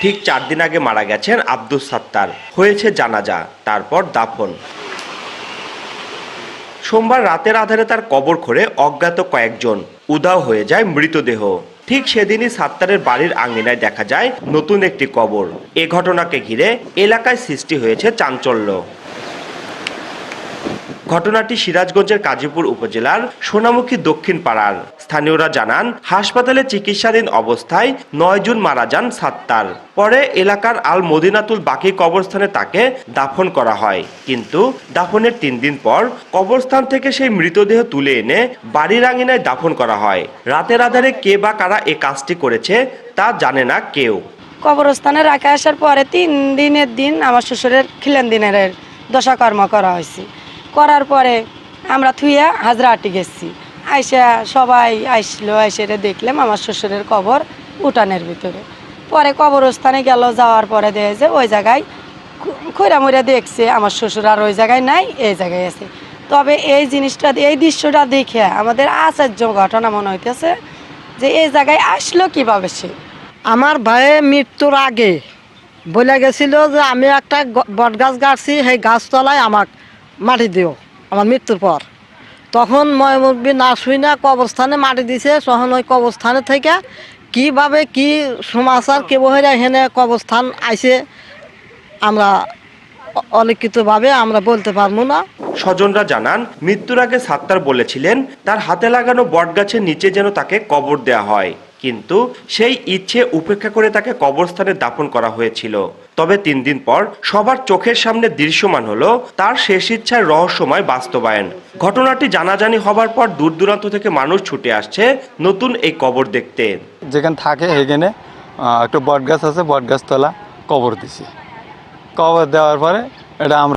ঠিক 4 দিন আগে মারা গেছেন আব্দুস সাত্তার। হয়েছে জানাজা, তারপর দাফন। সোমবার রাতের আধারে তার কবর খোঁড়ে অজ্ঞাত কয়েকজন। উধাও হয়ে যায় মৃতদেহ। ঠিক সেদিনই সাত্তারের বাড়ির আঙিনায় দেখা যায় নতুন একটি কবর। এ ঘটনাকে ঘিরে এলাকায় সৃষ্টি হয়েছে চাঞ্চল্য। ঘটনাটি সিরাজগঞ্জের কাজীপুর উপজেলার সোনামুখী দক্ষিণ পাড়ার। স্থানীয়রা জানান, হাসপাতালে চিকিৎসাধীন অবস্থায় 9 জুন মারা যান সাত্তার। পরে এলাকার আল মদিনাতুল বাকি কবরস্থানে তাকে দাফন করা হয়। কিন্তু দাফনের 3 দিন পর কবরস্থান থেকে সেই মৃতদেহ তুলে এনে বাড়ির আঙিনায় দাফন করা হয়। রাতের আধারে কে বা কারা এ কাজটি করেছে তা জানে না কেউ। কবরস্থানে রাখে আসার পরে 3 দিনের দিন আমার শ্বশুরের খিলেন দিনের দশাকর্ম করা হয়েছে। করার পরে আমরা থুইয়া হাজরাহাটি গেছি। আইসা সবাই আইসলো, আইসে দেখলাম আমার শ্বশুরের কবর উঠানের ভিতরে। পরে কবরস্থানে গেল, যাওয়ার পরে দেখে যে ওই জায়গায় খৈরা মইরা দেখছে আমার শ্বশুর আর ওই জায়গায় নাই, এই জায়গায় আছে। তবে এই জিনিসটা, এই দৃশ্যটা দেখে আমাদের আশ্চর্য ঘটনা মনে হইতেছে যে এই জায়গায় আসলো কিভাবে সে। আমার ভাইয়ের মৃত্যুর আগে বলে গেছিল যে আমি একটা বট গাছ গাড়ছি, সেই গাছতলায় আমাক মাটি দিও আমার মৃত্যুর পর। তখন ময়মুরবি না শুই না কবরস্থানে মাটি দিছে। তখন ওই কবরস্থানে থেকে কিভাবে কি সমাচার কে বহেরা হেনে কবরস্থান আইছে আমরা অলিখিতভাবে আমরা বলতে পারবো না। স্বজনরা জানান, মৃত্যুর আগে সাত্তার বলেছিলেন তার হাতে লাগানো বটগাছের নিচে যেন তাকে কবর দেয়া হয়। কিন্তু সেই ইচ্ছে উপেক্ষা করে তাকে কবরস্থানে দাফন করা হয়েছিল। তবে 3 দিন পর সবার চোখের সামনে দৃশ্যমান হলো তার শেষ ইচ্ছার রহস্যময় বাস্তবায়ন। ঘটনাটি জানাজানি হবার পর দূর দূরান্ত থেকে মানুষ ছুটে আসছে নতুন এই কবর দেখতে। যেখানে থাকে সেখানে একটা বটগাছ আছে, বটগাছ তলা কবর দিছি। কবর দেওয়ার পরে এটা আমরা